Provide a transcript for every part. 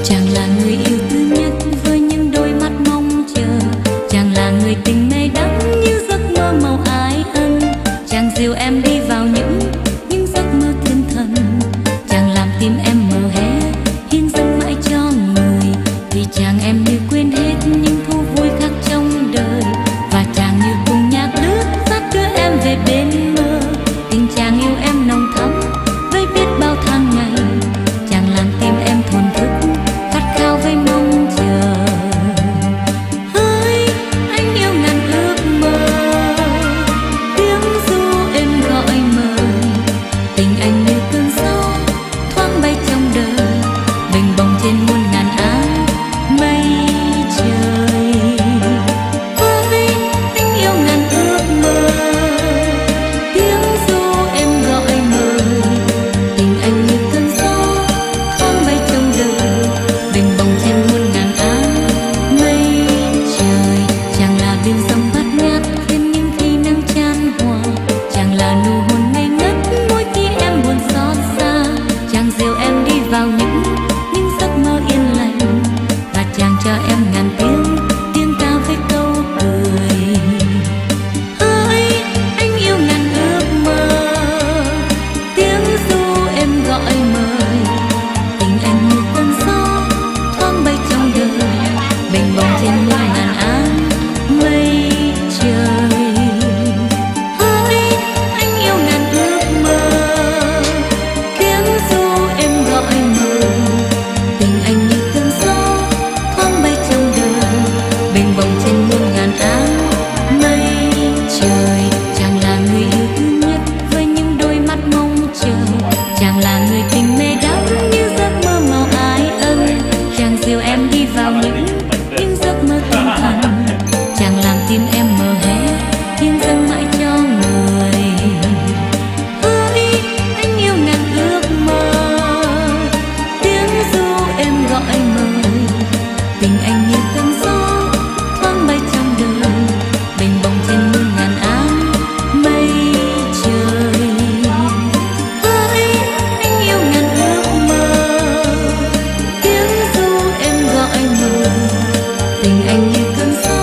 Chàng là người yêu thứ nhất với những đôi mắt mong chờ. Chàng là người tình mê đắm như giấc mơ màu ái ân. Chàng dìu em đi vào những giấc mơ thiên thần. Chàng làm tim em mờ hé, hiến dâng mãi cho người. Vì chàng em như quên hết những thú vui khác trong đời. Và chàng như cùng nhạc lướt dắt đưa em về bên mơ. Tình chàng yêu em nồng thắm với biết bao tháng ngày. Chàng làm tim em thổn thức khát khao với mong chờ. Hỡi anh yêu ngàn ước mơ, tiếng ru êm gọi mời. Tình anh như cơn gió thoáng bay trong đời, bình bồng trên muôn ngàn áng mây trời. Hỡi anh yêu ngàn ước mơ, tiếng ru êm gọi mời. Tình anh như cơn gió thoáng bay trong đời, bình bồng trên muôn ngàn áng mây trời. Chàng là biển sông bát ngát khiến những khi nắng chan hòa. Chàng là nụ hôn ngây ngất mỗi khi em buồn xót xa. Chàng dìu em đi vào những giấc mơ yên lành. Và chàng cho em ngàn tiếng ca với câu cười. Hỡi anh yêu ngàn ước mơ, tiếng ru em gọi mời. Tình anh như cơn gió thoáng bay trong đời, bình bồng trên muôn ngàn áng mây trời. Hỡi anh yêu ngàn ước mơ, tiếng ru em gọi mời. Tình anh như cơn gió thoáng bay trong đời, bình bồng trên muôn ngàn áng mây trời. Chàng là người yêu thứ nhất với những đôi mắt mong chờ. Chàng là người tình mê đắm như giấc mơ màu ái ân. Chàng dìu em đi vào những giấc mơ tinh thần. Chàng làm tim em mờ hé, hiến dâng mãi cho người. Hỡi anh yêu ngàn ước mơ, tiếng ru em gọi mời. Tình anh như cơn gió thoáng bay trong đời, bình bồng trên muôn ngàn áng mây trời. Hỡi anh yêu ngàn ước mơ, tiếng ru em gọi mời. Tình anh như cơn gió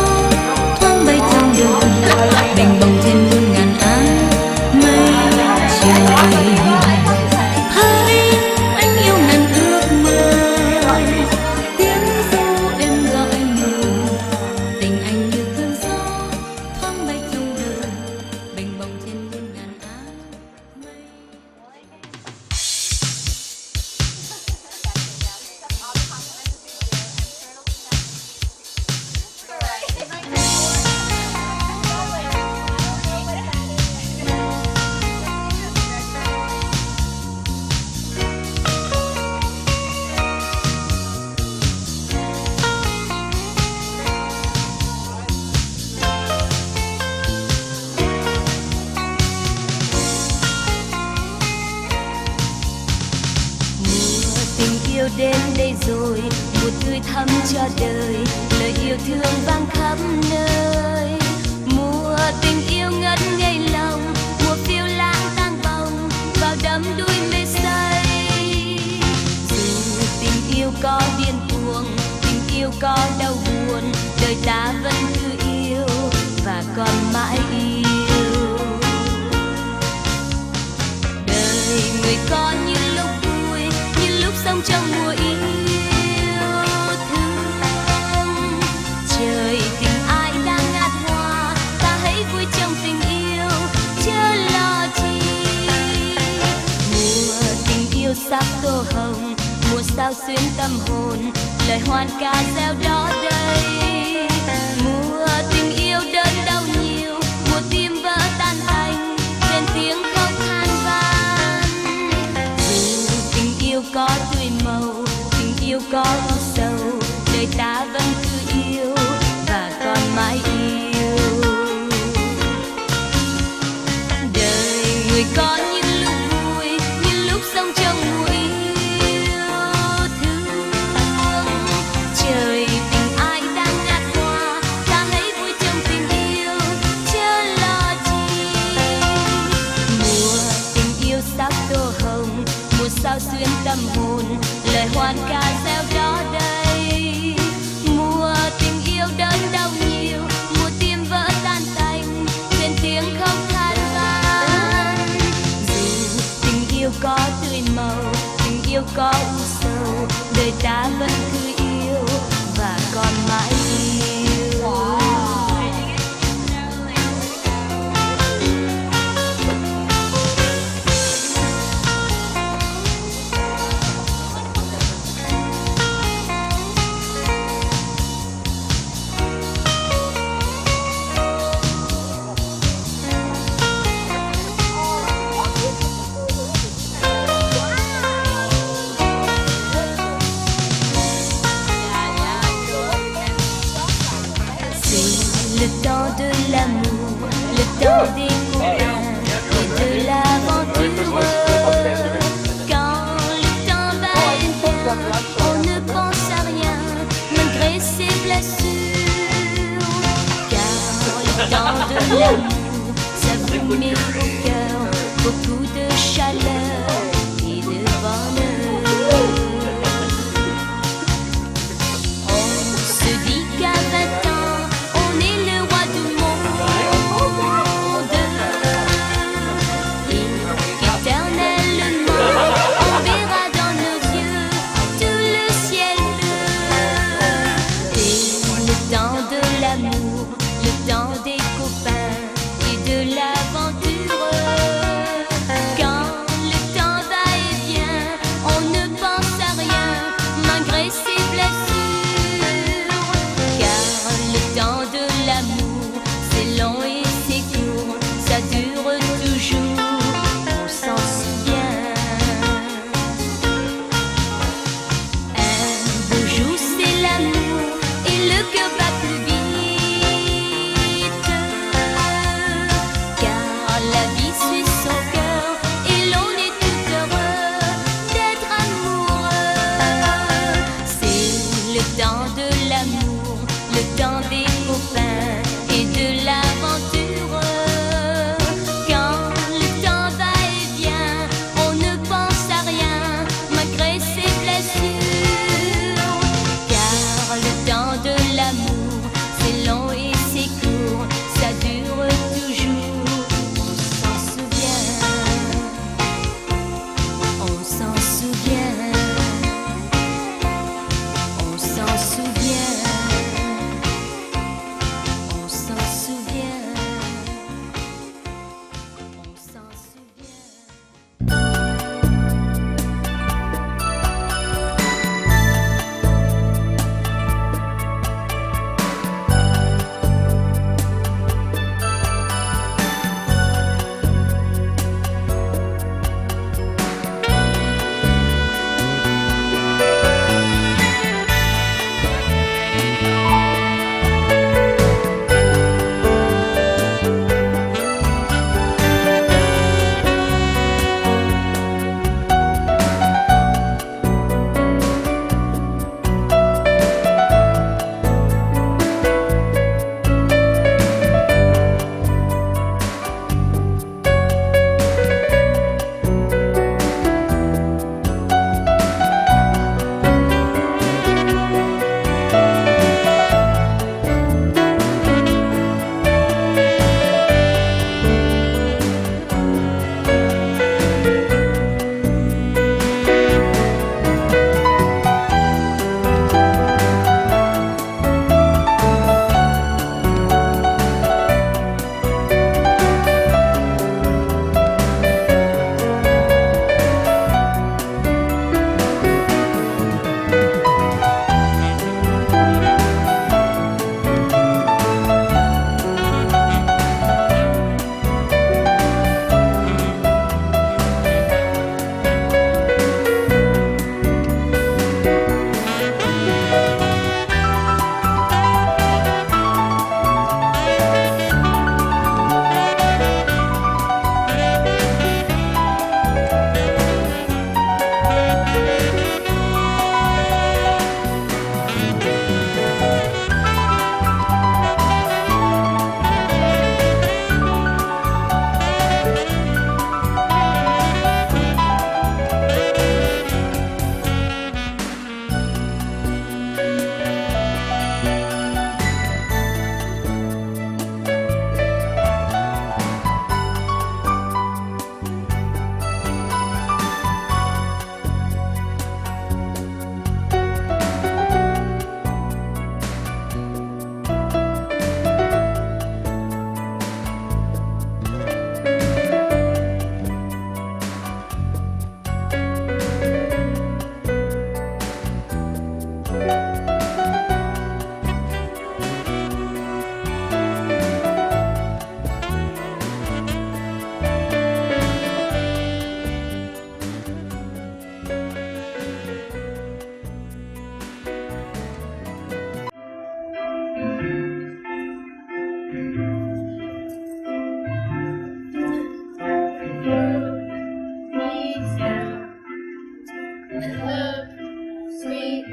thoáng bay trong đời, bình bồng trên muôn ngàn áng mây trời. Hỡi anh yêu ngàn ước mơ, tiếng ru em gọi mời. Tình anh như cơn gió thoáng bay trong đời, bình bồng trên muôn ngàn áng mây. Tình yêu đến đây rồi, một tươi thắm cho đời, lời yêu thương vang khắp nơi. Mùa tình yêu ngất ngây lòng, mùa phiêu lãng tan bồng vào đắm đuôi mê say. Dù tình yêu có điên cuồng, tình yêu có đau buồn, đời ta vẫn cứ yêu và còn mãi yêu. Đời người có như lúc vui, như lúc sống trong mùa yêu thương. Trời tình ai đang ngát hoa, ta hãy vui trong tình yêu, chớ lo chi. Mùa tình yêu sắc tô hồng, mùa sao xuyến tâm hồn, lời hoan ca reo đó đây. Mùa tình yêu đớn đau nhiều, mùa tim vỡ tan tành, lên tiếng khóc than van. Dù tình yêu có tươi màu, tình yêu có u sầu, đời ta vẫn cứ yêu và còn mãi yêu. Đời người có những lúc vui, như lúc sống trong mùa yêu thương. Trời tình ai đang ngát hoa, ta hãy vui trong tình yêu, chớ lo chi. Mùa tình yêu sắc tô hồng, mùa sao xuyến tâm hồn, lời hoan ca reo đó vẫn cứ yêu và còn mãi yêu. Le temps de l'amour, le temps des copains et de l'aventure. Quand le temps va et vient, on ne pense à rien malgré ses blessures. Car le temps de l'amour, ça vous met au cœur beaucoup de chaleur et de bonheur. On se dit qu'à 20 ans, le temps des copains et de l'aventure.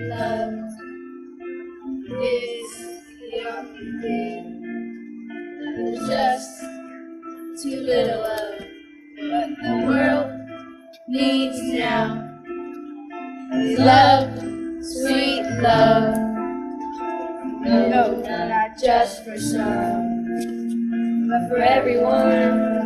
love is the only thing there's just too little of what the world needs now. Love, sweet love. No, not just for some, but for everyone.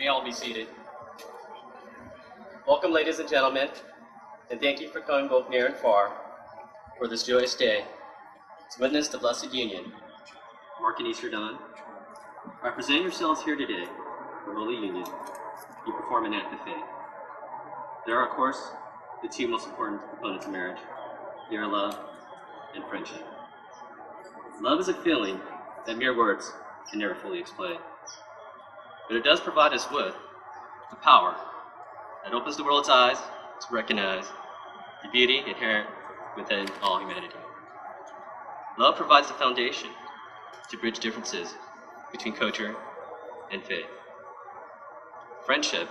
may all be seated. Welcome, ladies and gentlemen, and thank you for coming both near and far for this joyous day to witness the blessed union, marking Easter dawn. By presenting yourselves here today for Holy Union, you perform an act of faith. There are, of course, the two most important components of marriage. They are love and friendship. Love is a feeling that mere words can never fully explain. But it does provide us with the power that opens the world's eyes to recognize the beauty inherent within all humanity. Love provides the foundation to bridge differences between culture and faith. Friendship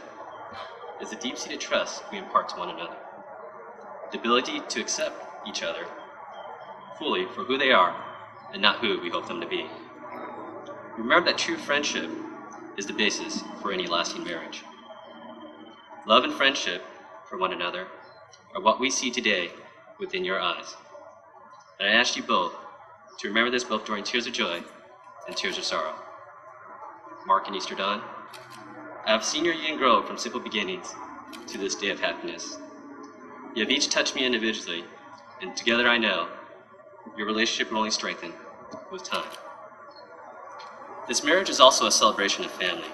is the deep-seated trust we impart to one another, the ability to accept each other fully for who they are and not who we hope them to be. Remember that true friendship is the basis for any lasting marriage. Love and friendship for one another are what we see today within your eyes. And I ask you both to remember this both during tears of joy and tears of sorrow. Mark and Easter dawn, I have seen your union grow from simple beginnings to this day of happiness. You have each touched me individually, and together I know your relationship will only strengthen with time. This marriage is also a celebration of family.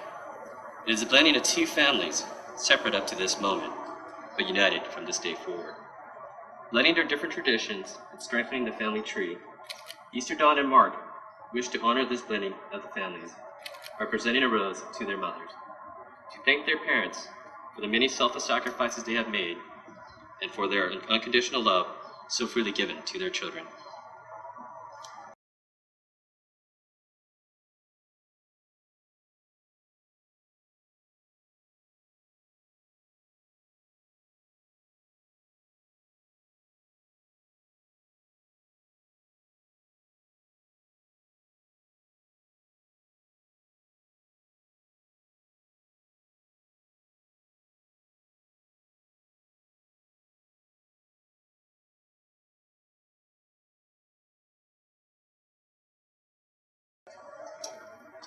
It is a blending of two families, separate up to this moment, but united from this day forward. Blending their different traditions and strengthening the family tree, Easter dawn and Mark wish to honor this blending of the families by presenting a rose to their mothers, to thank their parents for the many selfless sacrifices they have made and for their unconditional love so freely given to their children.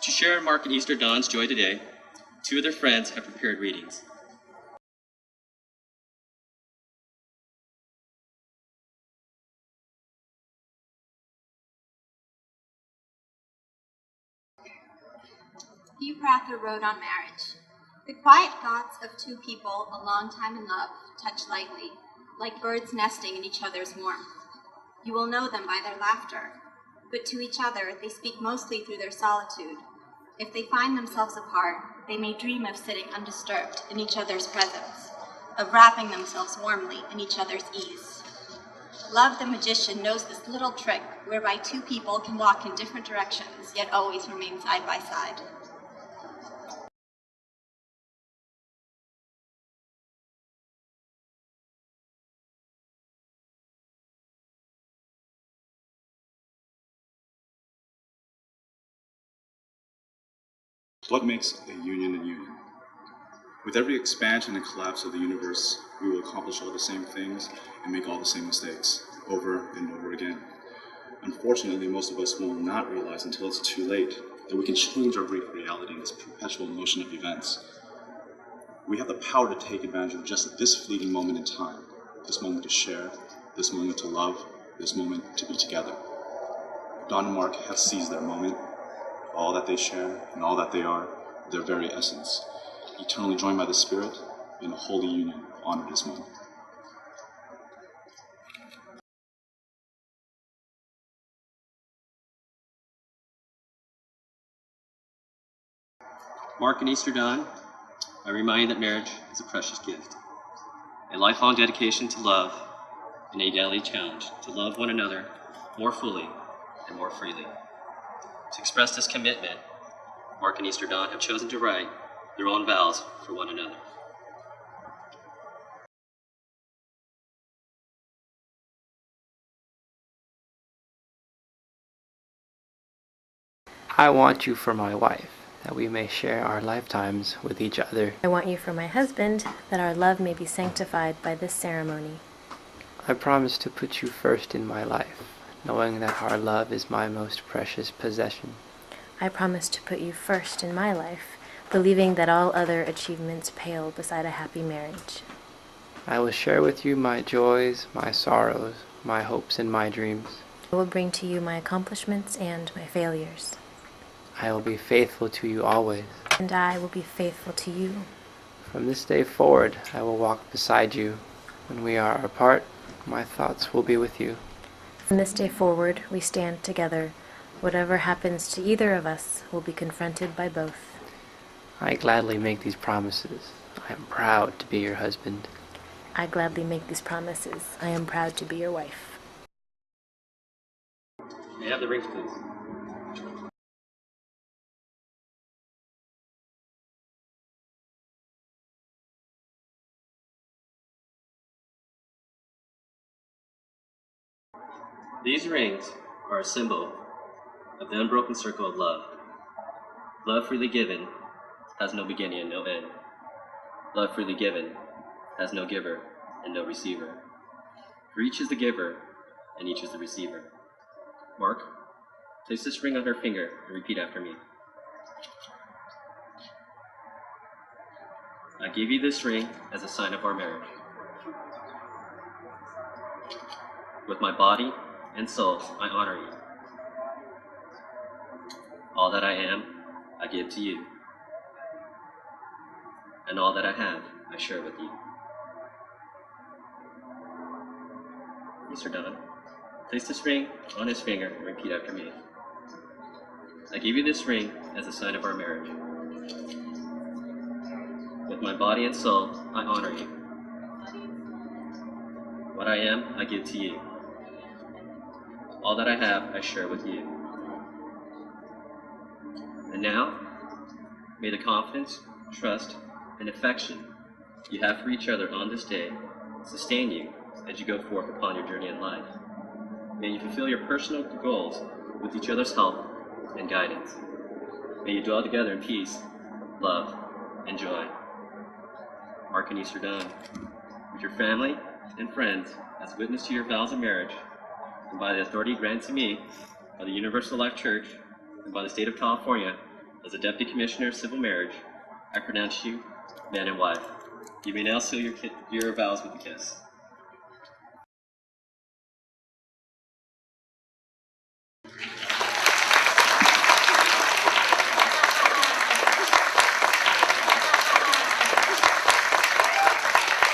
To share Mark and Easter dawn's joy today, two of their friends have prepared readings. Hugh Prather wrote on marriage. The quiet thoughts of two people a long time in love touch lightly, like birds nesting in each other's warmth. You will know them by their laughter, but to each other they speak mostly through their solitude. If they find themselves apart, they may dream of sitting undisturbed in each other's presence, of wrapping themselves warmly in each other's ease. Love the magician knows this little trick whereby two people can walk in different directions, yet always remain side by side. What makes a union a union? With every expansion and collapse of the universe, we will accomplish all the same things and make all the same mistakes, over and over again. Unfortunately, most of us will not realize until it's too late that we can change our brief reality in this perpetual motion of events. We have the power to take advantage of just this fleeting moment in time, this moment to share, this moment to love, this moment to be together. Don and Mark have seized their moment, all that they share and all that they are, their very essence, eternally joined by the Spirit in a holy union, honor this moment. Mark and Easter dawn, I remind you that marriage is a precious gift, a lifelong dedication to love, and a daily challenge to love one another more fully and more freely. To express this commitment, Mark and Easter dawn have chosen to write their own vows for one another. I want you for my wife, that we may share our lifetimes with each other. I want you for my husband, that our love may be sanctified by this ceremony. I promise to put you first in my life, knowing that our love is my most precious possession. I promise to put you first in my life, believing that all other achievements pale beside a happy marriage. I will share with you my joys, my sorrows, my hopes and my dreams. I will bring to you my accomplishments and my failures. I will be faithful to you always. And I will be faithful to you. From this day forward, I will walk beside you. When we are apart, my thoughts will be with you. From this day forward, we stand together. Whatever happens to either of us will be confronted by both. I gladly make these promises. I am proud to be your husband. I gladly make these promises. I am proud to be your wife. May I have the rings, please? These rings are a symbol of the unbroken circle of love. Love freely given has no beginning and no end. Love freely given has no giver and no receiver. For each is the giver and each is the receiver. Mark, place this ring on her finger and repeat after me. I give you this ring as a sign of our marriage. With my body and soul, I honor you. All that I am, I give to you. And all that I have, I share with you. Mr. Dunn, place this ring on his finger and repeat after me. I give you this ring as a sign of our marriage. With my body and soul, I honor you. What I am, I give to you. All that I have, I share with you. And now, may the confidence, trust, and affection you have for each other on this day sustain you as you go forth upon your journey in life. May you fulfill your personal goals with each other's help and guidance. May you dwell together in peace, love, and joy. Mark and Easter Dunn, with your family and friends as witness to your vows of marriage, and by the authority granted to me by the Universal Life Church and by the State of California as a Deputy Commissioner of Civil Marriage, I pronounce you man and wife. You may now seal your vows with a kiss.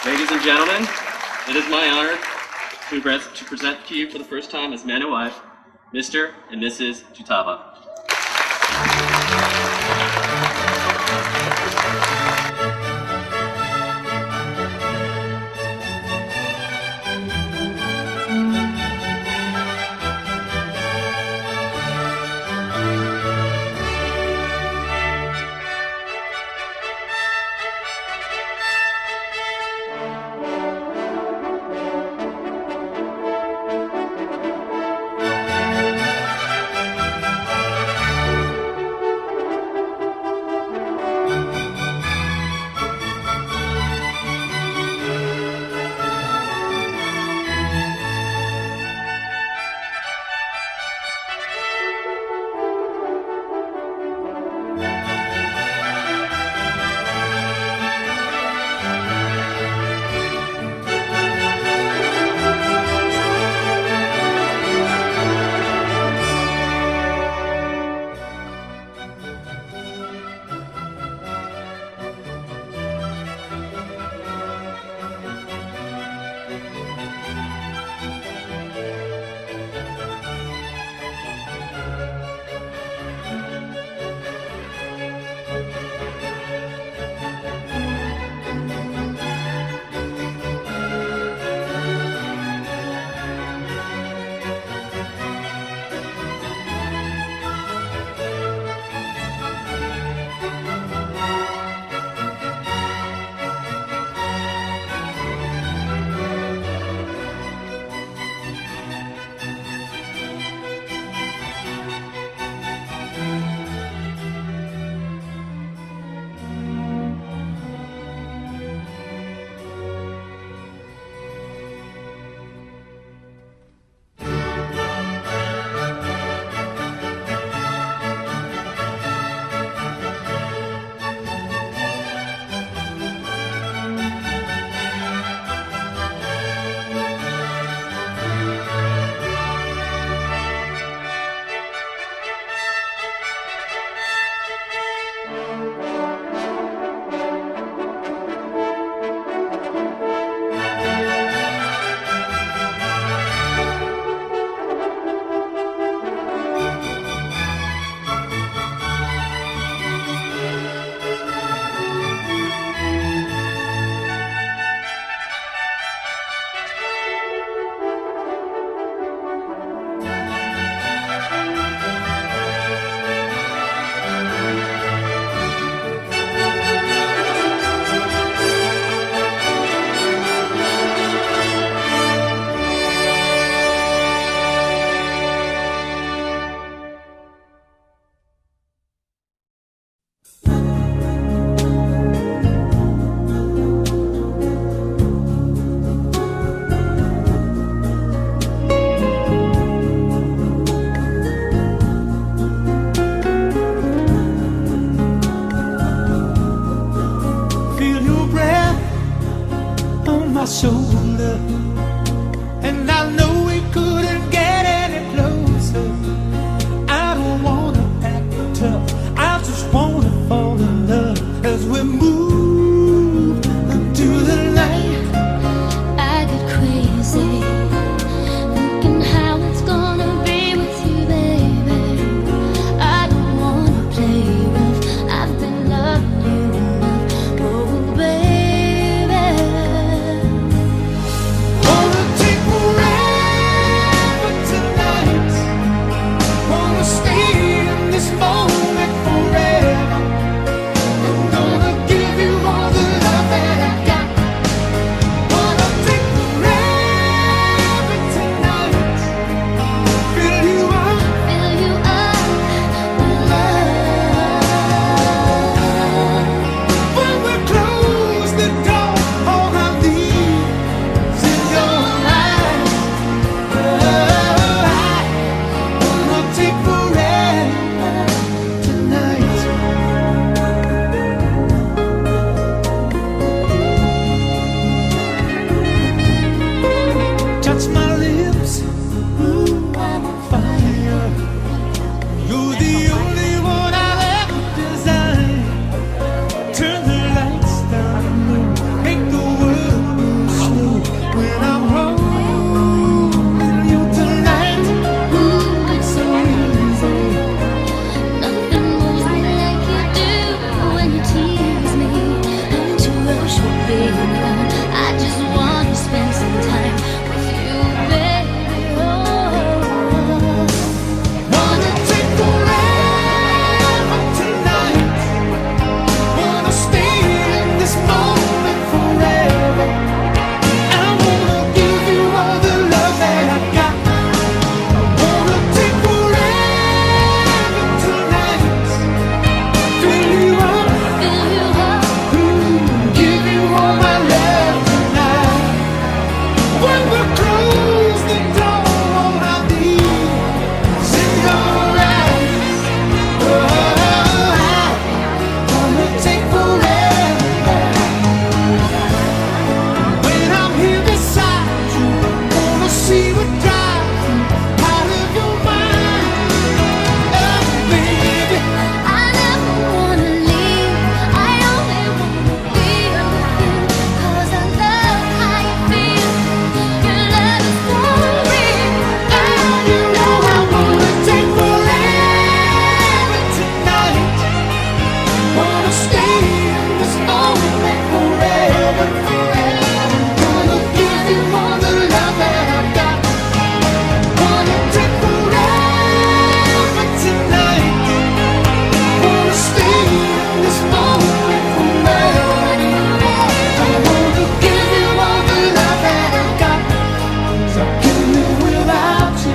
Ladies and gentlemen, it is my honor to present to you for the first time as man and wife, Mr. and Mrs. Jutaba. my shoulder, and I know we couldn't get any closer. I don't wanna act tough, I just wanna fall in love as we move into the night. I get crazy thinking how it's gonna be with you, baby. I don't wanna play rough, I've been loving you enough. Oh, baby, Wanna take forever tonight, wanna stay in this moment forever. I'm gonna give you all the love that I got. Wanna take forever tonight, fill you up fill you up with love. when we close the door. All I need is in your eyes. I wanna take forever tonight. Touch my lips, ooh, I'm on fire. You're the only one I'll ever desire. Turn the lights down low, make the world move slow. When I'm holding you tonight, Ooh, it's so easy. Nothing moves me like you do when you tease me. And to rush will be gone. I just wanna spend some time with you, baby. Oh, wanna take forever tonight, wanna stay in this moment forever. I wanna give you all the love that I got. I wanna take forever tonight, fill you up, fill you up. give you all my love tonight. When we close the door, all I need is in your eyes. Oh, I wanna take forever. When I'm here beside you, wanna see what drives you out of your mind. Oh, baby, I never wanna leave. I only wanna be with you. 'Cause I love how you feel. Your love is so real. you know I wanna take forever tonight. Wanna stay in this moment forever, forever. Wanna give you all the love that I got. Wanna take forever tonight. Wanna stay in this moment forever. I wanna give you all the love that I got. 'Cause I can't live without you.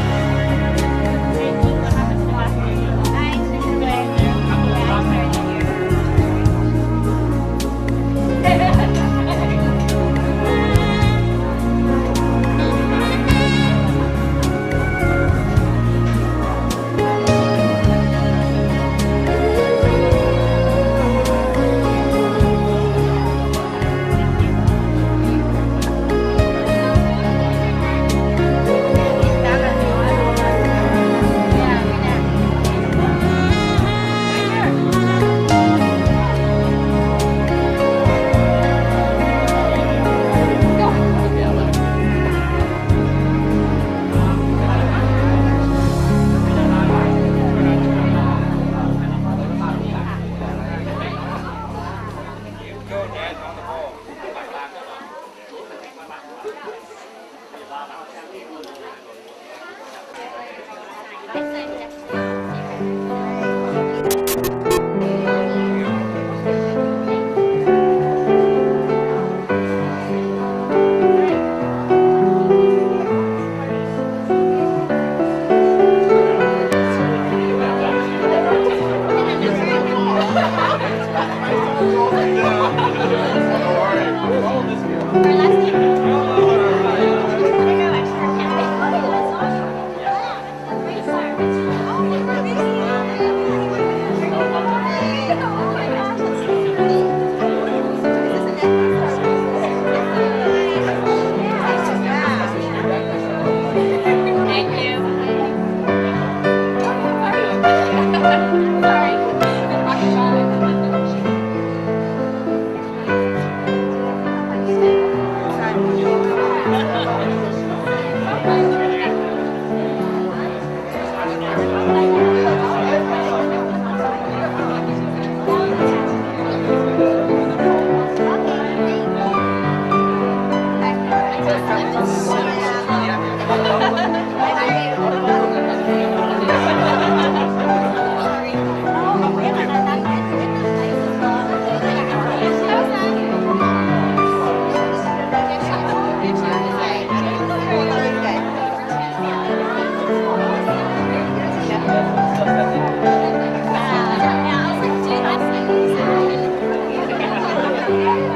I'm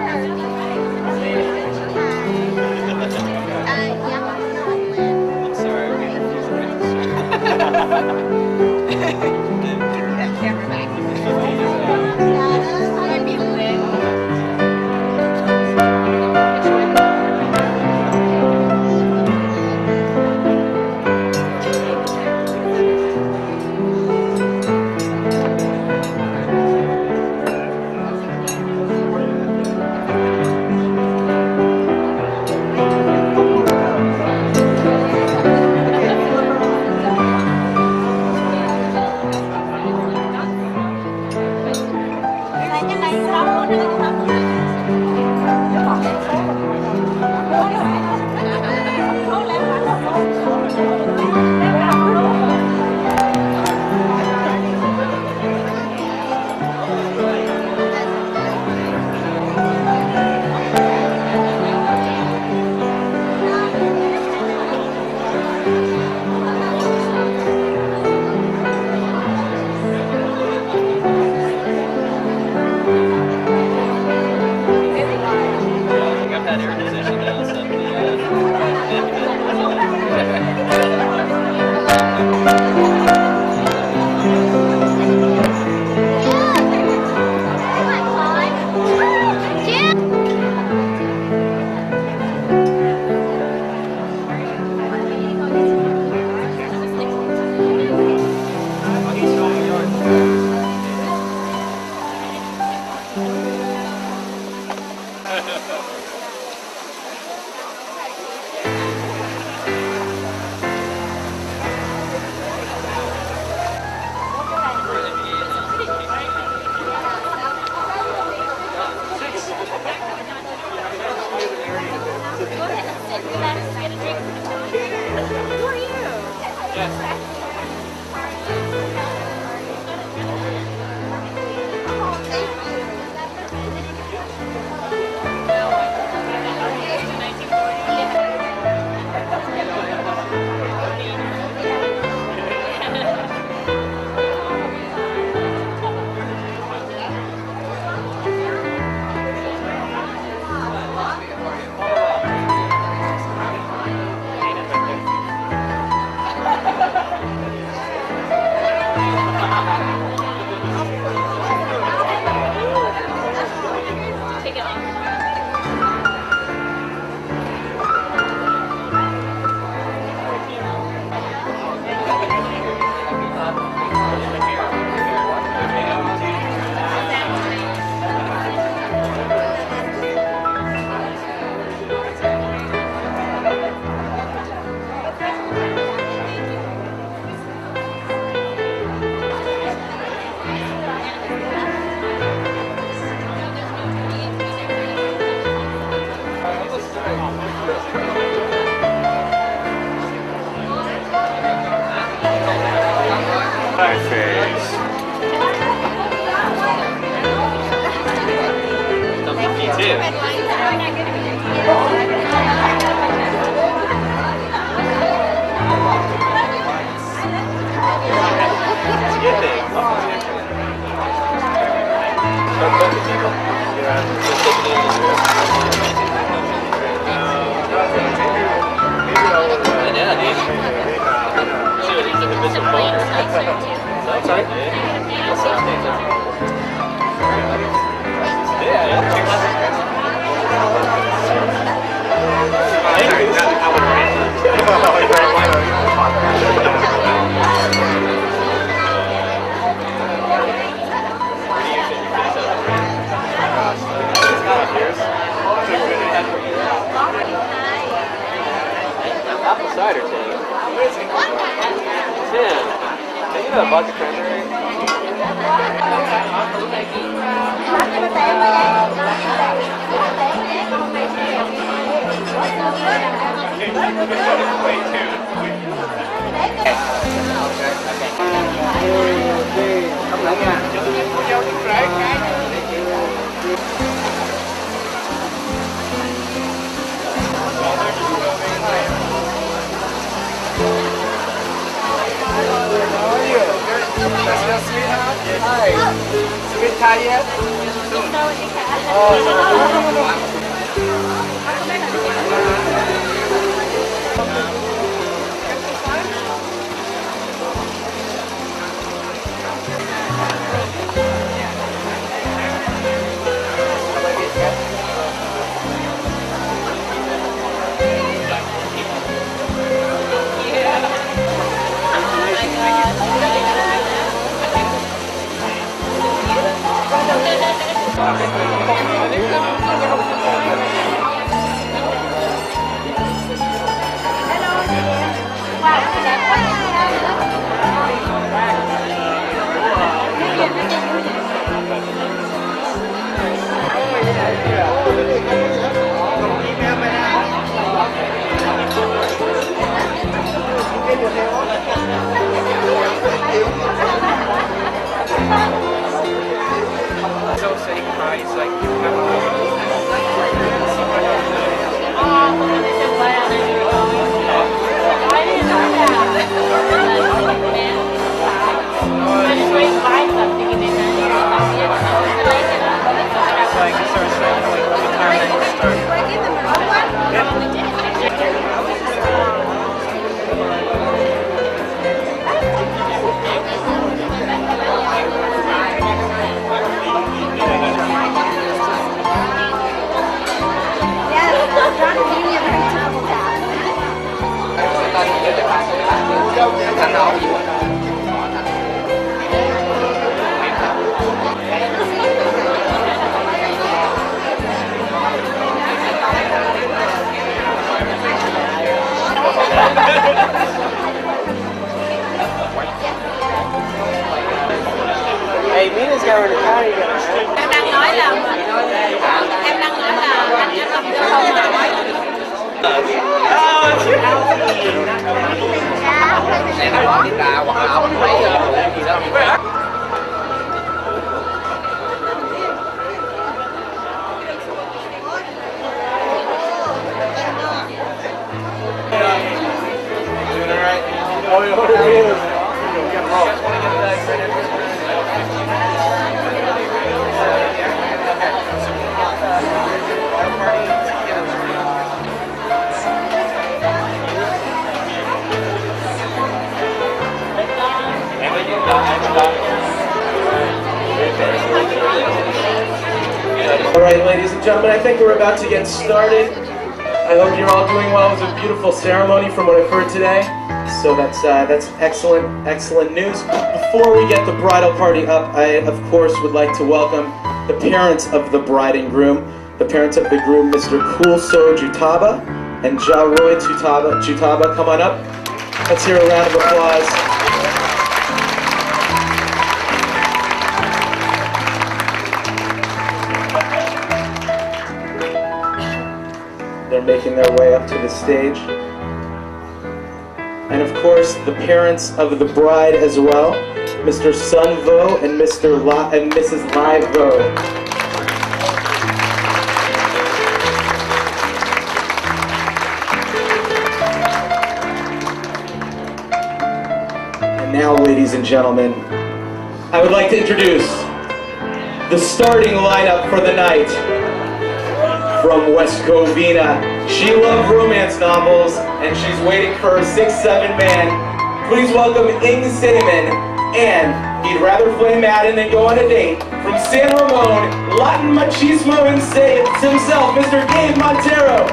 sorry. Apple cider tank. 10. Can you have a vodka cranberry? Không lỡ nha. Hi. Sweet Thai yet? Hey, Mina's got her in the car. Em đang nói là anh em không All right, ladies and gentlemen, I think we're about to get started. I hope you're all doing well. It was a beautiful ceremony from what I've heard today. So that's excellent news. Before we get the bridal party up, I, of course, would like to welcome the parents of the bride and groom. The parents of the groom, Mr. Kulso Jutaba and Jaroy Jutaba. Come on up. Let's hear a round of applause. They're making their way up to the stage. And of course, the parents of the bride as well, Mr. Sunvo and Mrs. Livo. And now, ladies and gentlemen, I would like to introduce the starting lineup for the night. From West Covina, she loved romance novels, and she's waiting for her 6'7" man. Please welcome Ing Cinnamon, and he'd rather play Madden than go on a date. From San Ramon, Latin machismo and say it's himself, Mr. Gabe Montero.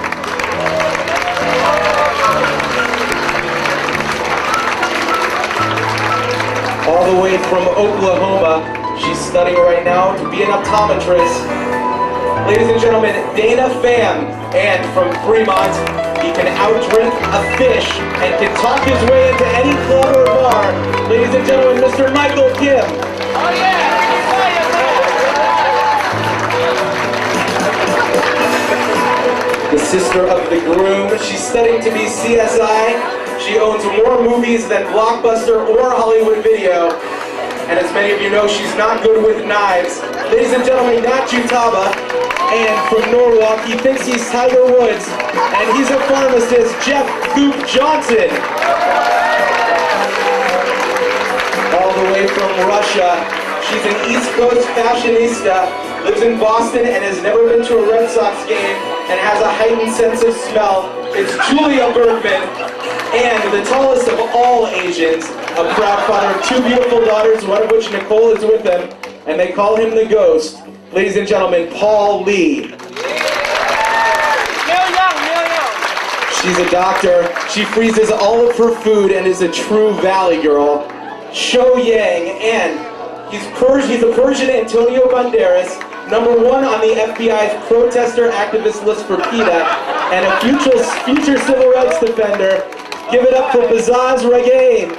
All the way from Oklahoma, she's studying right now to be an optometrist. Ladies and gentlemen, Dana Pham, and from Fremont, he can outdrink a fish and can talk his way into any club or bar. Ladies and gentlemen, Mr. Michael Kim. Oh yeah! The sister of the groom, she's studying to be CSI. She owns more movies than Blockbuster or Hollywood Video. And as many of you know, she's not good with knives. Ladies and gentlemen, Nat Jutaba. And from Norwalk, he thinks he's Tiger Woods, and he's a pharmacist, Jeff Coop Johnson. All the way from Russia, she's an East Coast fashionista, lives in Boston and has never been to a Red Sox game and has a heightened sense of smell. It's Julia Bergman, and the tallest of all Asians, a proud father of 2 beautiful daughters, one of which Nicole is with him, and they call him the Ghost. Ladies and gentlemen, Paul Lee. She's a doctor. She freezes all of her food and is a true Valley girl. Sho Yang, and he's a Persian Antonio Banderas, #1 on the FBI's protester activist list for PETA, and a future civil rights defender. Give it up for Bazaz Regain.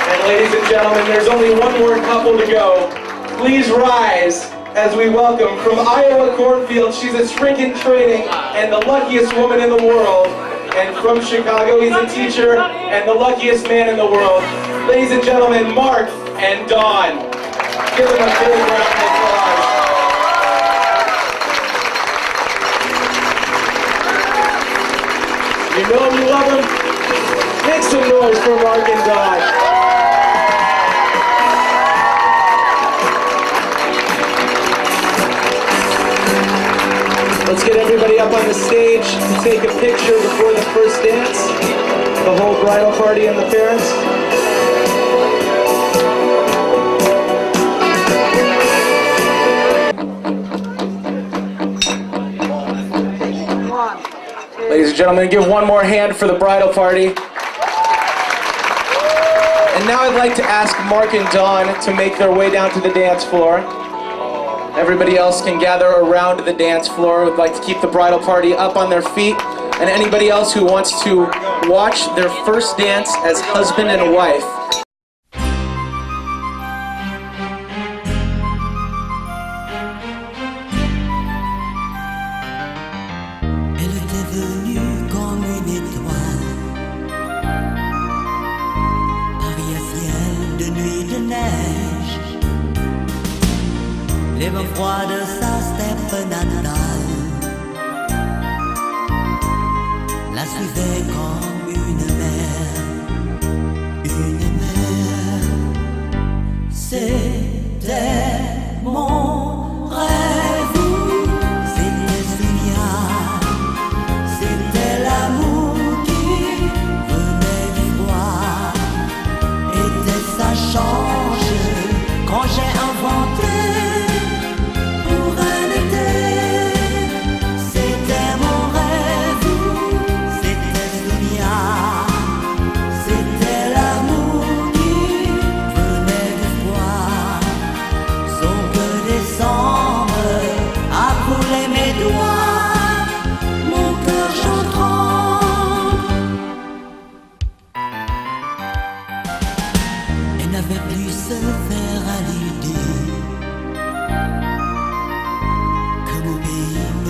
And ladies and gentlemen, there's only one more couple to go. Please rise as we welcome from Iowa Cornfield. She's a shrink in training and the luckiest woman in the world. And from Chicago, he's a teacher and the luckiest man in the world. Ladies and gentlemen, Mark and Dawn. Give them a big round of applause. You know him, you love him. Make some noise for Mark and Dawn. Let's get everybody up on the stage to take a picture before the first dance. The whole bridal party and the parents. Ladies and gentlemen, give one more hand for the bridal party. And now I'd like to ask Mark and Dawn to make their way down to the dance floor. Everybody else can gather around the dance floor. We'd like to keep the bridal party up on their feet. And anybody else who wants to watch their first dance as husband and wife. Elle était venue comme une étoile, Paris à ciel de nuit de neige. Les vents froids de sa steppe natale la suivaient comme une mer, une mer. C'était mon rêve, c'était Souillard, c'était l'amour qui venait du froid. Était sa change quand j'ai inventé.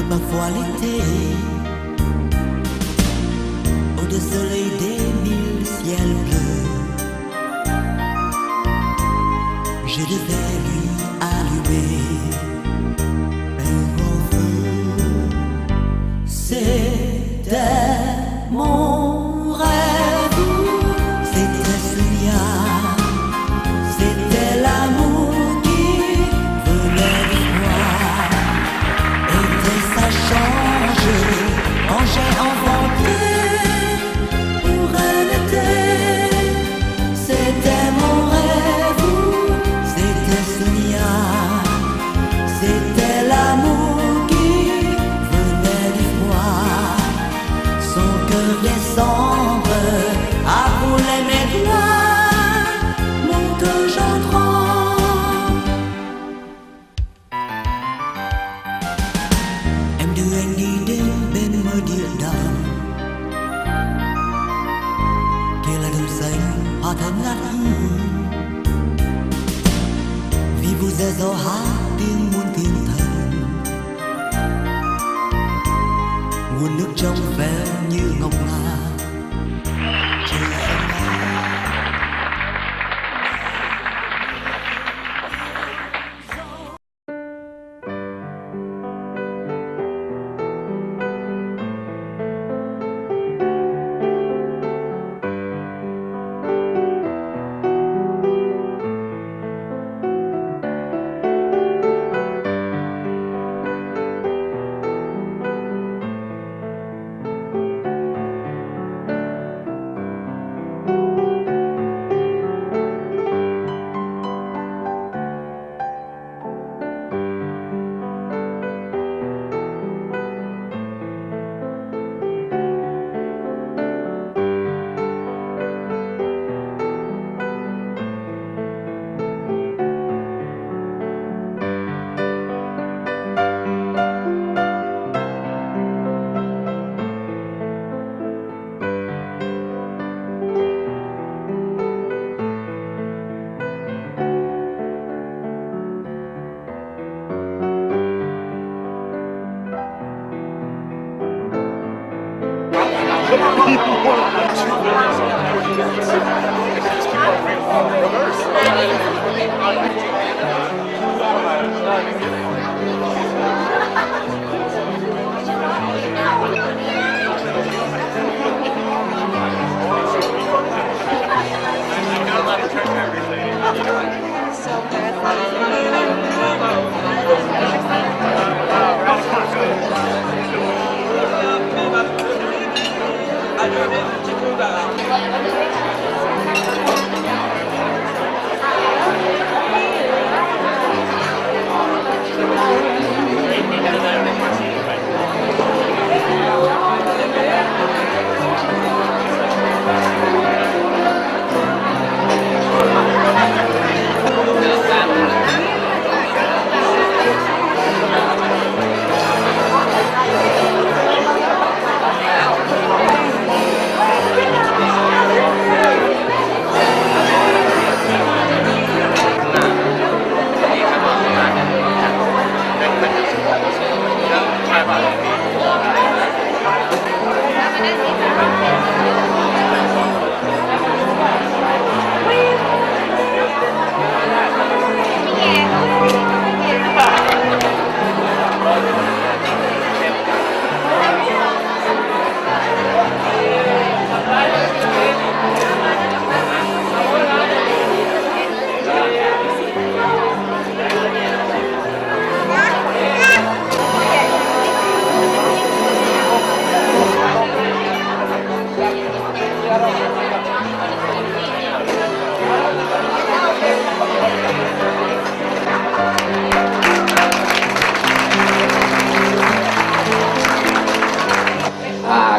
Parfois l'été, au de soleil des 1000 ciels bleus, je devais lui allumer un grand feu. C'était mon rêve, c'était Souillard, c'était l'amour qui venait du froid. Change quand j'ai inventé pour un été. C'était mon rêve, c'était Souillard, c'était l'amour qui venait du froid. Son cœur descendre a brûlé mes doigts, mon cœur j'entrant. Vì vui giờ gió hát tiếng muôn thiên thần, nguồn nước trong veo như ngọc ngà.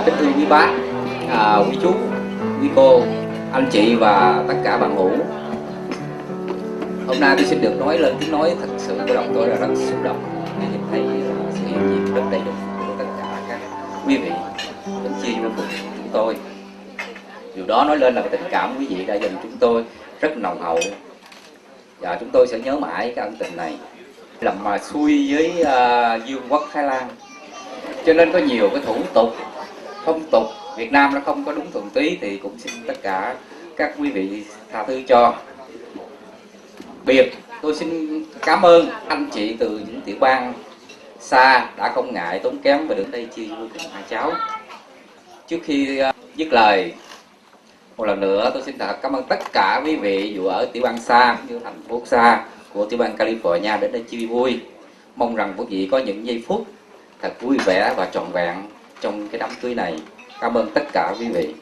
Kính thưa quý bác, quý chú, quý cô, anh chị và tất cả bạn hữu. Hôm nay tôi xin được nói lên tiếng nói thật sự của lòng tôi là rất xúc động khi nhìn thấy sự hiện diện rất đầy đủ của tất cả các quý vị đến chia vui cùng chúng tôi. Điều đó nói lên là tình cảm quý vị đã dành chúng tôi rất nồng hậu và chúng tôi sẽ nhớ mãi cái ân tình này. Làm mà xuôi với Dương quốc Thái Lan, cho nên có nhiều cái thủ tục phong tục Việt Nam nó không có đúng thuần túy, thì cũng xin tất cả các quý vị tha thứ cho. Biệt tôi xin cảm ơn anh chị từ những tiểu bang xa đã không ngại tốn kém và đến đây chia vui cùng hai cháu. Trước khi dứt lời, một lần nữa tôi xin cảm ơn tất cả quý vị dù ở tiểu bang xa như thành phố xa của tiểu bang California đến đây chia vui. Mong rằng quý vị có những giây phút thật vui vẻ và trọn vẹn trong cái đám cưới này. Cảm ơn tất cả quý vị.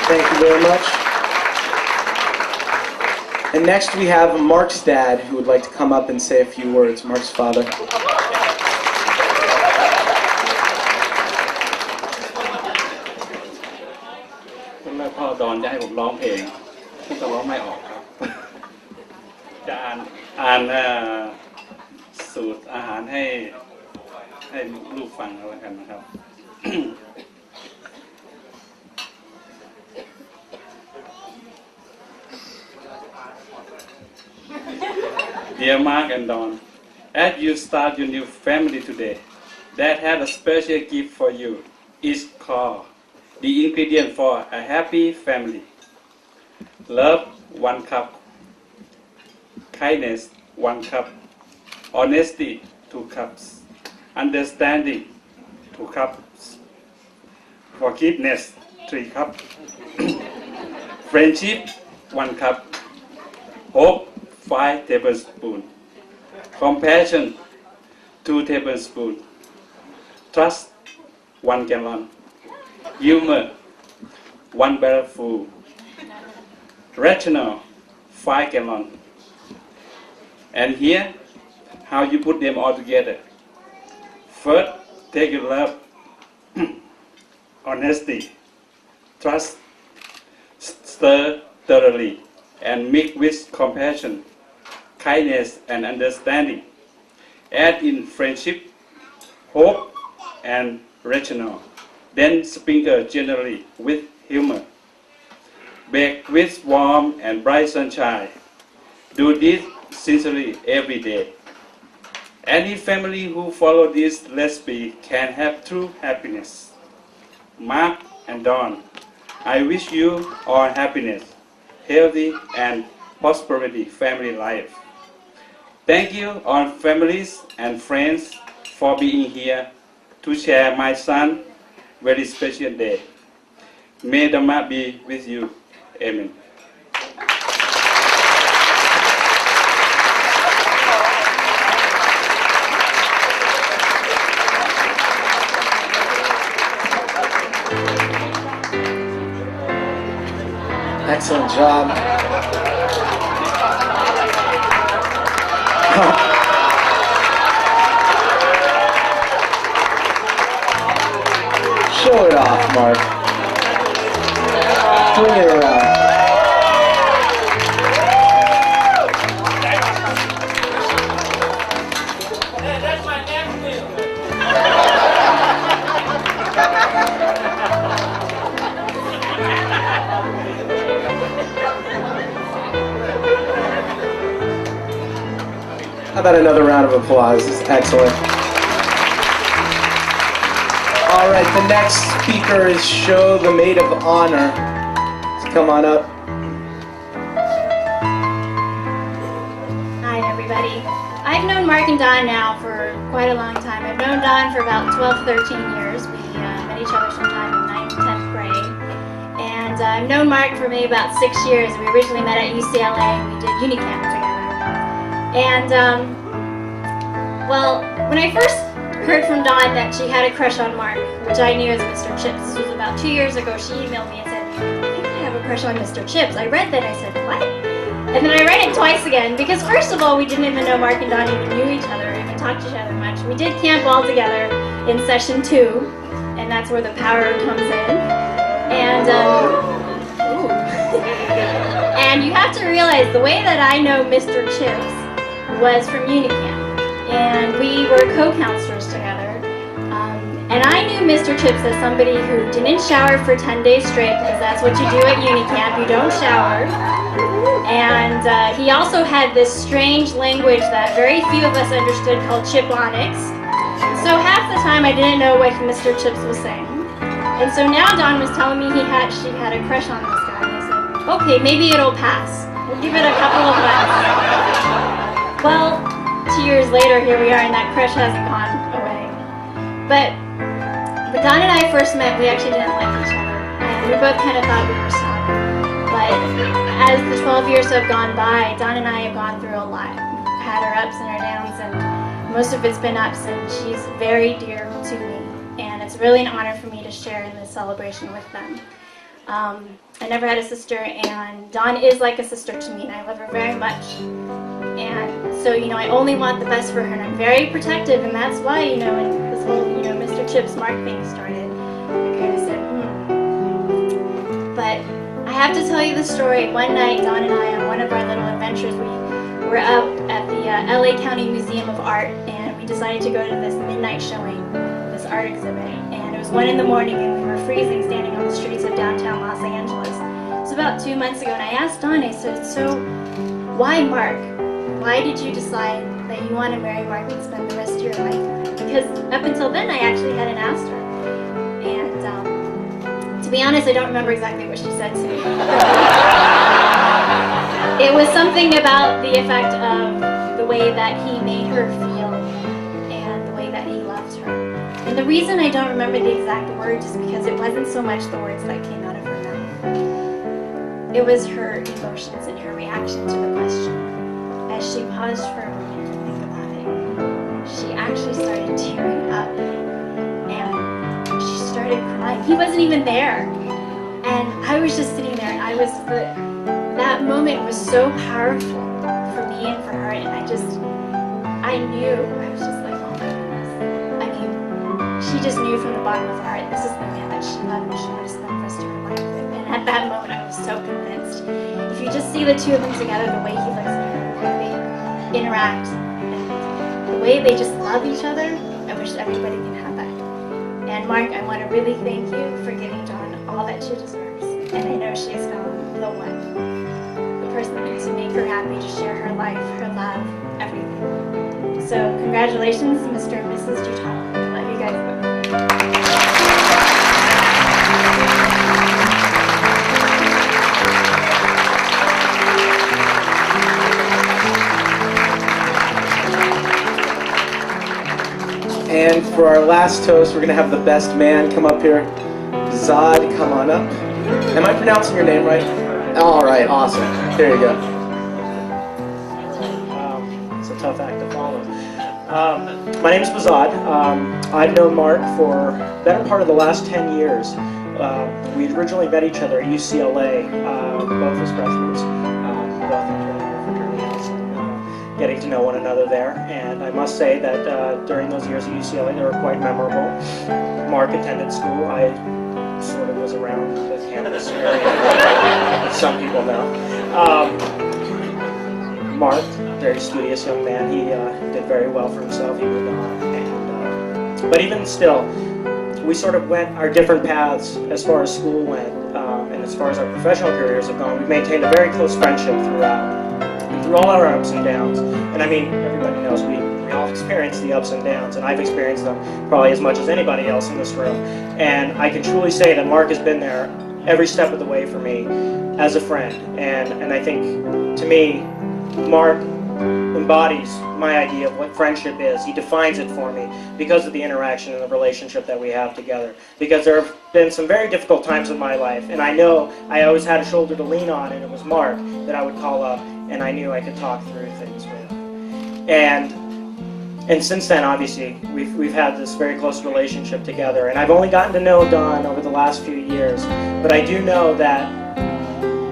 Thank you very much. And next we have Mark's dad who would like to come up and say a few words. Mark's father. แม่พ่อดอนจะให้ผมร้องเพลงผมก็ร้องไม่ออกครับ จะอ่านสูตรอาหารให้ลูกฟังแล้วกันนะครับ Dear Mark and Dawn, as you start your new family today, Dad had a special gift for you. It's called the ingredient for a happy family. Love, 1 cup. Kindness, 1 cup. Honesty, 2 cups. Understanding, 2 cups. Forgiveness, 3 cups. Friendship, 1 cup. Hope, 5 tablespoons. Compassion, 2 tablespoons. Trust, 1 gallon. Humor, 1 barrelful. Rational, 5 gallons. And here, how you put them all together. First, take your love, honesty, trust, stir thoroughly, and mix with compassion, kindness, and understanding. Add in friendship, hope, and rational. Then sprinkle generally with humor. Bake with warm and bright sunshine. Do this sincerely every day. Any family who follow this recipe can have true happiness. Mark and Dawn, I wish you all happiness, healthy and prosperity family life. Thank you all families and friends for being here to share my son's very special day. May the Lord be with you. Amen. Excellent job. Show it off, Mark. Bring it around. How about another round of applause? This is excellent. All right, the next speaker is Show, the Maid of Honor. Let's come on up. Hi, everybody. I've known Mark and Don now for quite a long time. I've known Don for about 12, 13 years. We met each other sometime in 9th, 10th grade. And I've known Mark for maybe about 6 years. We originally met at UCLA. We did Unicamp together. And, well, when I first heard from Dawn that she had a crush on Mark, which I knew as Mr. Chips, this was about 2 years ago, she emailed me and said, I think I have a crush on Mr. Chips. I read that, I said, what? And then I read it twice again, because first of all, we didn't even know Mark and Dawn even knew each other, or even talked to each other much. We did camp all together in session 2, and that's where the power comes in. And, and you have to realize, the way that I know Mr. Chips was from Unicamp, and we were co-counselors together. And I knew Mr. Chips as somebody who didn't shower for 10 days straight, because that's what you do at Unicamp, you don't shower. And he also had this strange language that very few of us understood called Chiponics. So half the time I didn't know what Mr. Chips was saying. And so now Dawn was telling me she had a crush on this guy, and I said, okay, maybe it'll pass. We'll give it a couple of months. Well, 2 years later, here we are, and that crush hasn't gone away. But when Dawn and I first met, we actually didn't like each other, and we both kind of thought we were stalking. But as the 12 years have gone by, Dawn and I have gone through a lot. We've had our ups and our downs, and most of it's been ups, and she's very dear to me. And it's really an honor for me to share in this celebration with them. I never had a sister, and Dawn is like a sister to me, and I love her very much. And so, I only want the best for her, and I'm very protective, and that's why, when this whole, Mr. Chips Mark thing started, I kind of said, But I have to tell you the story. One night, Dawn and I, on one of our little adventures, we were up at the LA County Museum of Art, and we decided to go to this midnight showing, this art exhibit. And it was 1 in the morning, and we were freezing, standing on the streets of downtown Los Angeles. It was about 2 months ago, and I asked Dawn, I said, so why Mark? Why did you decide that you want to marry Mark and spend the rest of your life with him? Because up until then, I actually hadn't asked her. And to be honest, I don't remember exactly what she said to me. It was something about the effect of the way that he made her feel and the way that he loved her. And the reason I don't remember the exact words is because it wasn't so much the words that came out of her mouth. It was her emotions and her reaction to the question. As she paused for a moment to think about it, she actually started tearing up, and she started crying. He wasn't even there, and I was just sitting there, and that moment was so powerful for me and for her, and I knew, I was just like, oh my goodness. I mean, she just knew from the bottom of her heart, this is the man that she loved and she wanted to spend the rest of her life with, and at that moment I was so convinced. If you just see the two of them together, the way he looks at her, the way they interact, and the way they just love each other, I wish everybody can have that. And Mark, I want to really thank you for giving Dawn all that she deserves. And I know she's found the one, the person to make her happy, to share her life, her love, everything. So congratulations, Mr. and Mrs. Dutton. I love you guys both. And for our last toast, we're going to have the best man come up here. Zod, come on up. Am I pronouncing your name right? All right, awesome. There you go. It's a tough act to follow. My name is Bazad. I've known Mark for the better part of the last 10 years. We originally met each other at UCLA, both as freshmen, both in fraternities, getting to know one another there. And I must say that during those years at UCLA, they were quite memorable. Mark attended school. I sort of was around the campus area, as some people know. Mark, very studious young man, he did very well for himself. He moved on, but even still, we sort of went our different paths as far as school went, and as far as our professional careers have gone. We've maintained a very close friendship throughout, and through all our ups and downs. And I mean, everybody knows we all experience the ups and downs, and I've experienced them probably as much as anybody else in this room. And I can truly say that Mark has been there every step of the way for me as a friend. And I think, to me, Mark embodies my idea of what friendship is. He defines it for me because of the interaction and the relationship that we have together. Because there have been some very difficult times in my life, and I know I always had a shoulder to lean on, and it was Mark that I would call up, and I knew I could talk through things with. And since then, obviously, we've had this very close relationship together, and I've only gotten to know Don over the last few years, but I do know that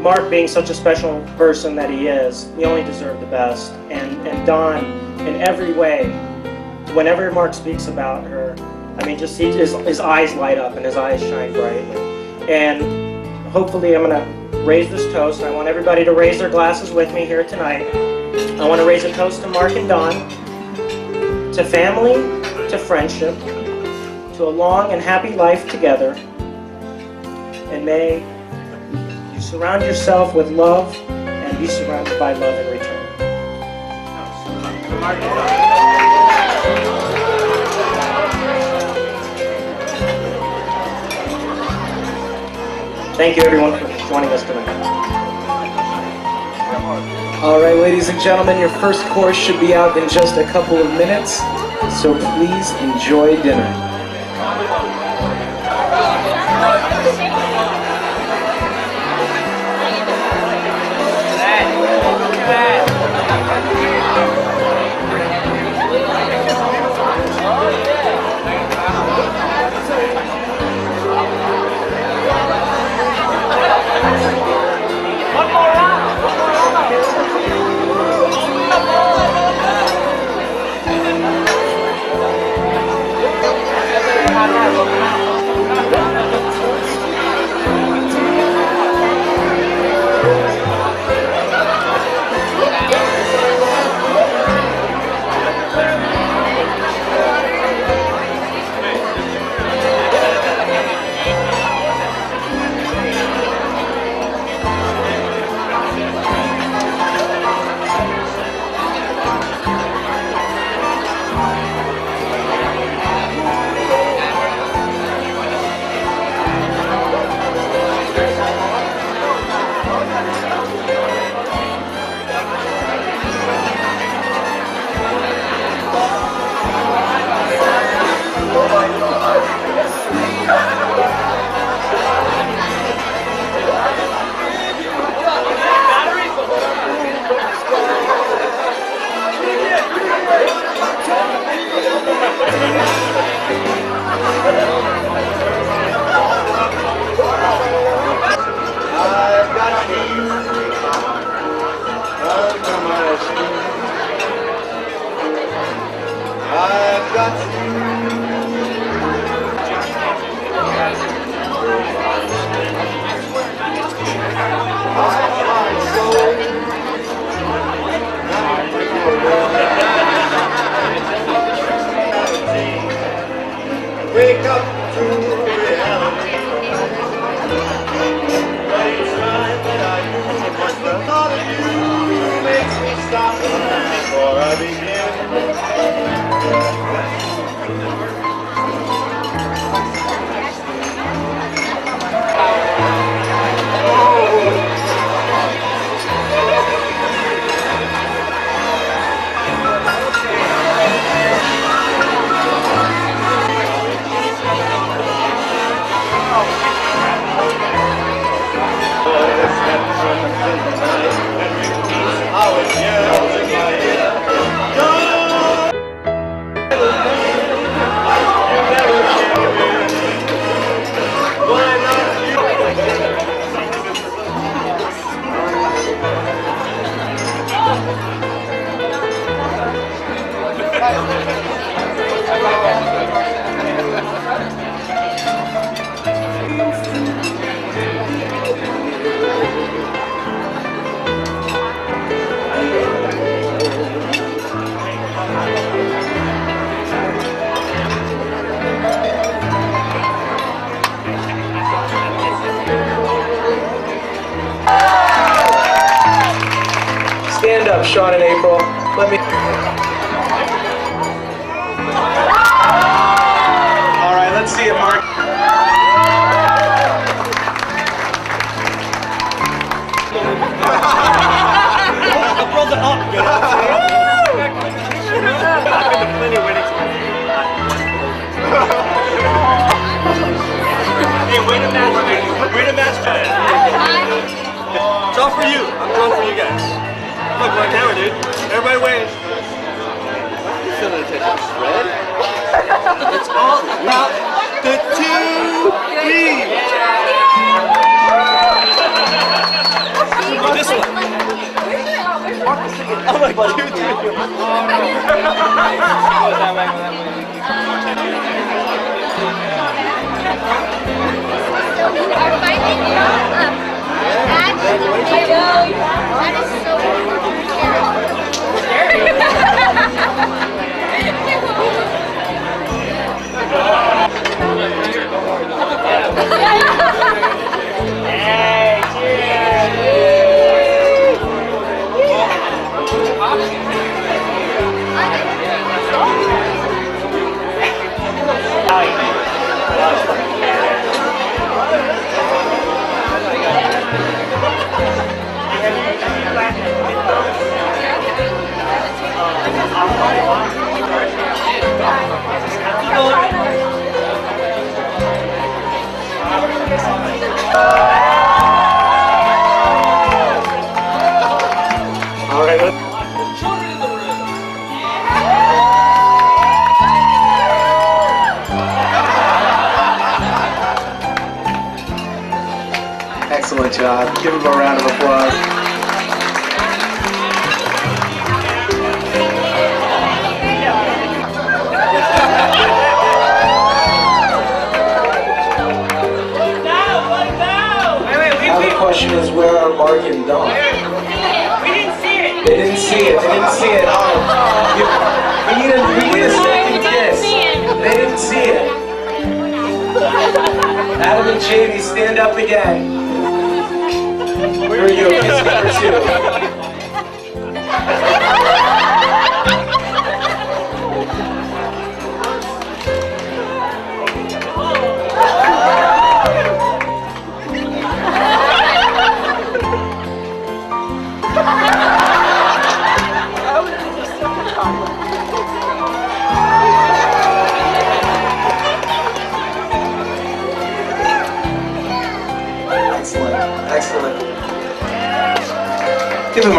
Mark, being such a special person that he is, he only deserved the best. And Don, in every way, whenever Mark speaks about her, I mean, just his eyes light up and his eyes shine brightly. And hopefully I'm going to raise this toast. I want everybody to raise their glasses with me here tonight. I want to raise a toast to Mark and Don, to family, to friendship, to a long and happy life together. And may you surround yourself with love and be surrounded by love in return. Thank you, everyone, for joining us tonight. All right, ladies and gentlemen, your first course should be out in just a couple of minutes, so please enjoy dinner. Wake up to reality. But each time that I do, just the thought of you makes me stop before I begin. stand up, Sean and April. Let me. All right, let's see it, Mark. Hey, way to match that. It's all for you. I'm going for you guys. Look, one camera, dude. Everybody wave. It's all about the 2B. Oh, this one. I'm like, Excellent job. Give him a round of applause. Now the question is, where are Mark and Dawn? We didn't see it. They didn't see it. They didn't see it. Oh, we need a second kiss. They didn't see it. Adam and Jamie, stand up again. Here we go, kiss number 2. Excellent. Give him a...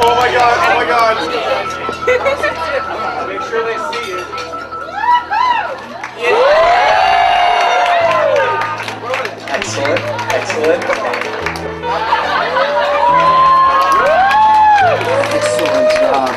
Oh my god, oh my god. Make sure they see it. Excellent, excellent. Excellent job.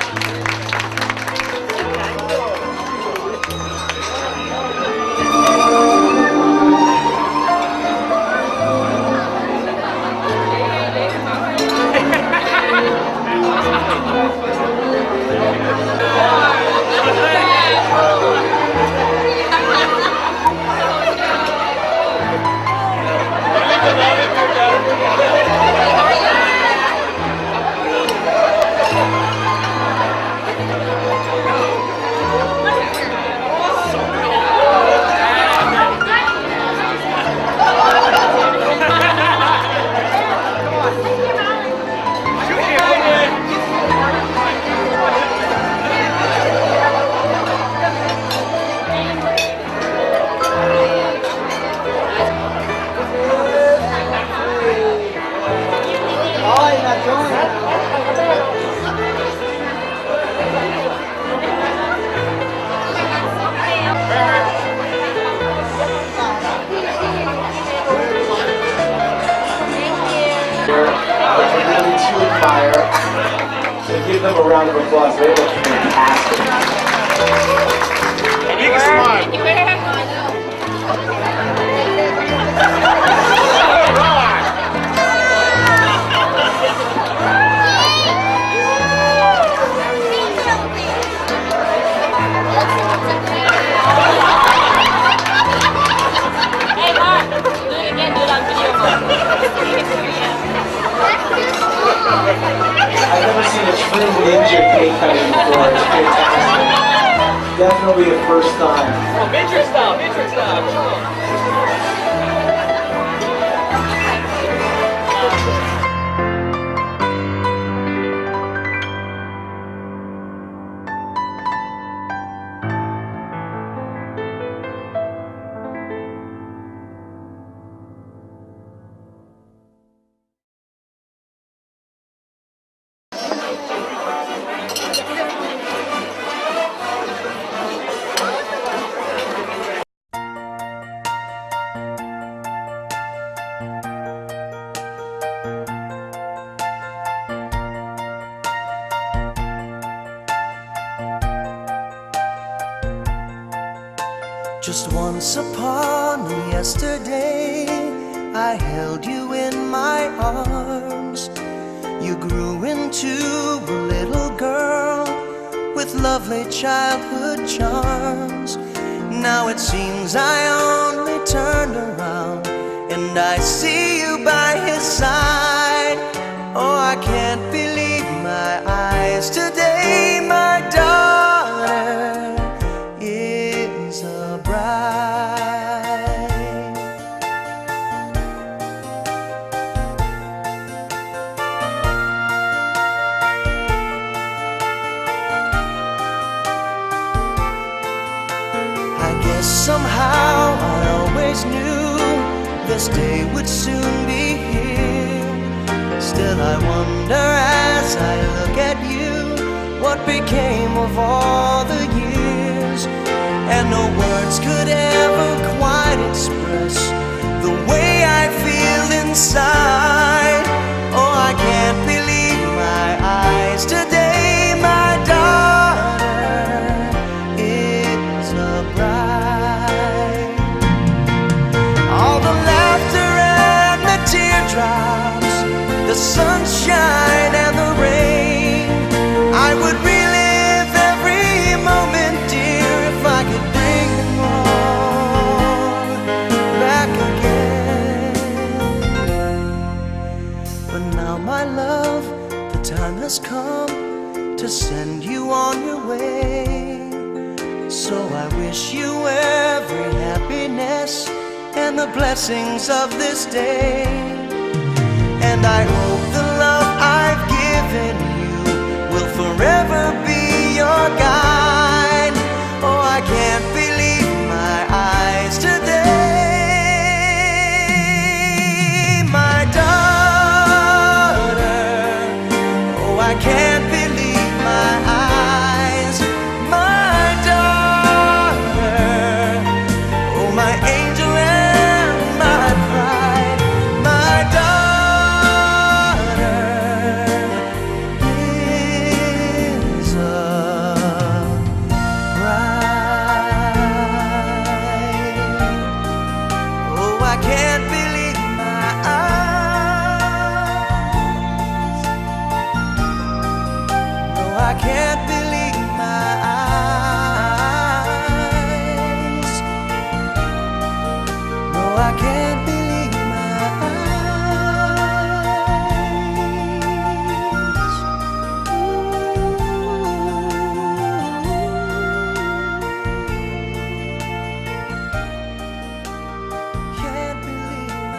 So give them a round of applause. They look fantastic. George. Fantastic. Definitely a first time. Oh, Matrix style, Matrix style. Come on. Just once upon a yesterday, I held you in my arms. You grew into a little girl with lovely childhood charms. Now it seems I only turned around and I see you by his side. Oh, I can't believe my eyes today. My daughter is a bride. I guess somehow I always knew this day would soon be here. Still I wonder as I look at you, what became of all the years? And no words could ever quite express the way I feel inside. Oh, I can't believe my eyes today. My daughter is a bride. All the laughter and the teardrops, the sunshine and the rain, I would relive every moment, dear, if I could bring them all back again. But now, my love, the time has come to send you on your way. So I wish you every happiness and the blessings of this day. And I hope the love I've given you will forever be your guide. Oh, I can't believe my eyes today. My daughter, oh, I can't believe my eyes. My daughter, oh, my angel and my pride. My daughter is a bride. Oh, I can't believe my eyes. No, I can't believe my eyes. No, I can't believe my eyes. Can't believe my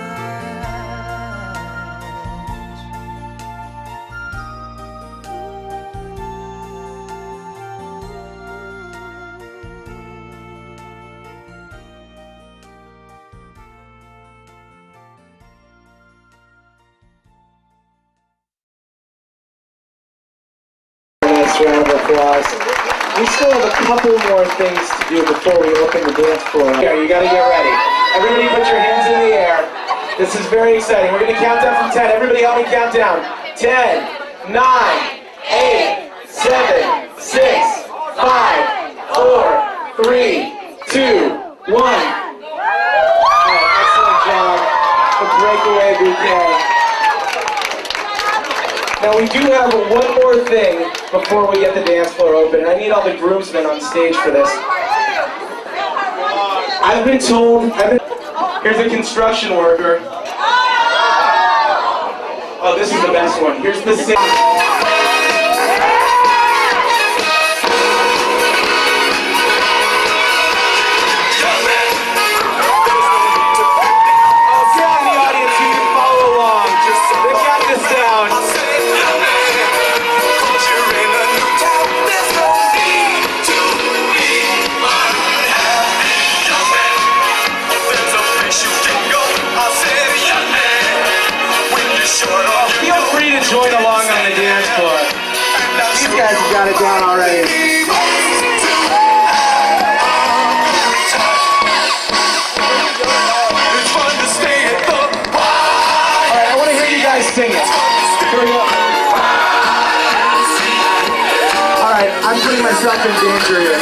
Nice round of applause. We still have a couple more things to do before we open the dance floor. Here, you gotta get ready. Everybody put your hands in the air. This is very exciting. We're gonna count down from 10. Everybody help me count down. 10, 9, 8, 7, 6, 5, 4, 3, 2, 1. Excellent job. The breakaway bouquet. Now we do have one more thing before we get the dance floor open. I need all the groomsmen on stage for this. I've been told, here's a construction worker. Oh, this is the best one. Here's the same. These guys have got it down already. Alright, I want to hear you guys sing it. Here we go. Alright, I'm putting myself in danger here.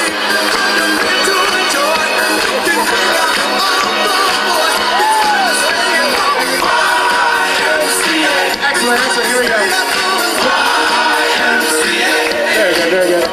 Excellent, excellent, here we go. Very good, very good.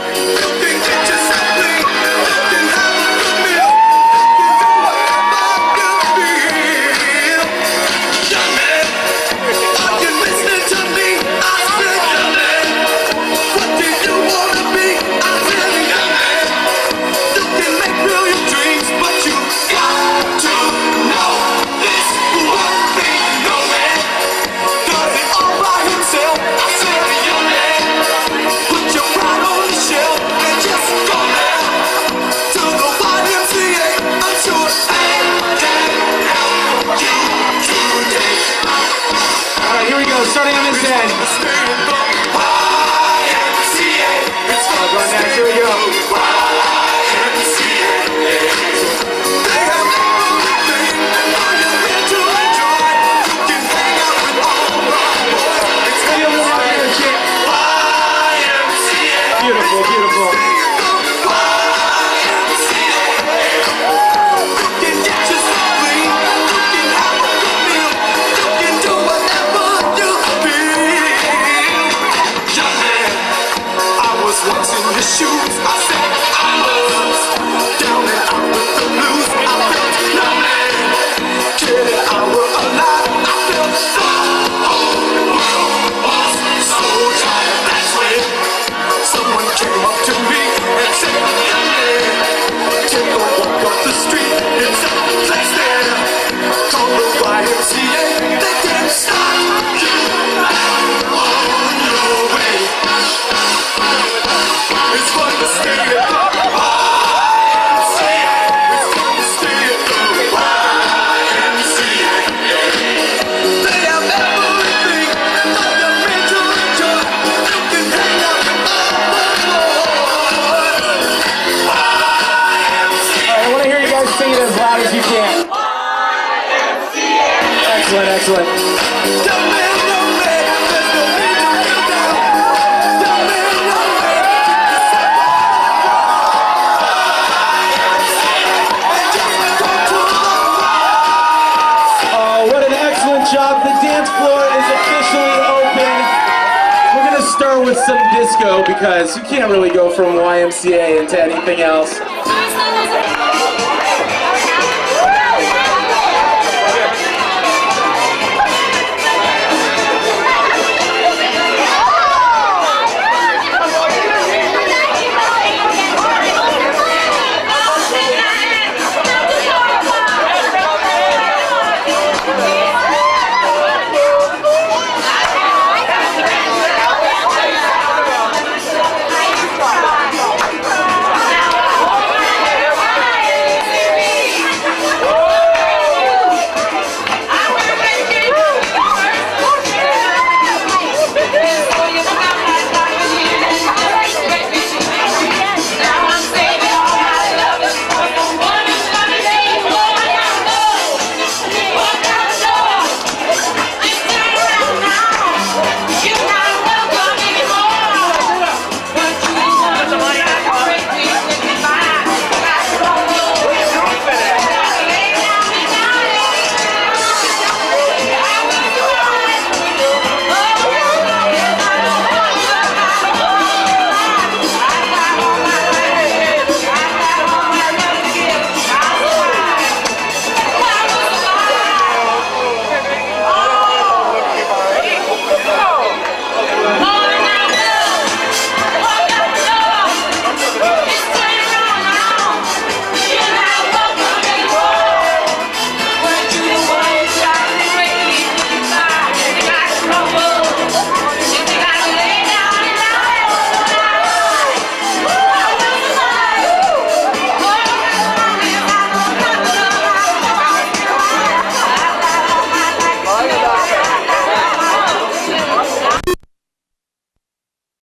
Starting on this end. Going next, here we go. Beautiful, beautiful. Once in your shoes, I said I was down and out with the blues. I felt lonely, till I were alive. I felt the whole world was so tired. That's when someone came up to me and said, young man, take a walk up the street. It's a place there called the YMCA. They can't stop you on your way. It's fun to stay at the YMCA. It's fun to stay at the YMCA. They have everything for the men to enjoy. You can hang out with all the boys. YMCA. Alright, I want to hear you guys sing it as loud as you can. YMCA. Excellent, excellent. Young man, there's no need to feel down. Young man, what an excellent job. The dance floor is officially open. We're going to start with some disco because you can't really go from YMCA into anything else.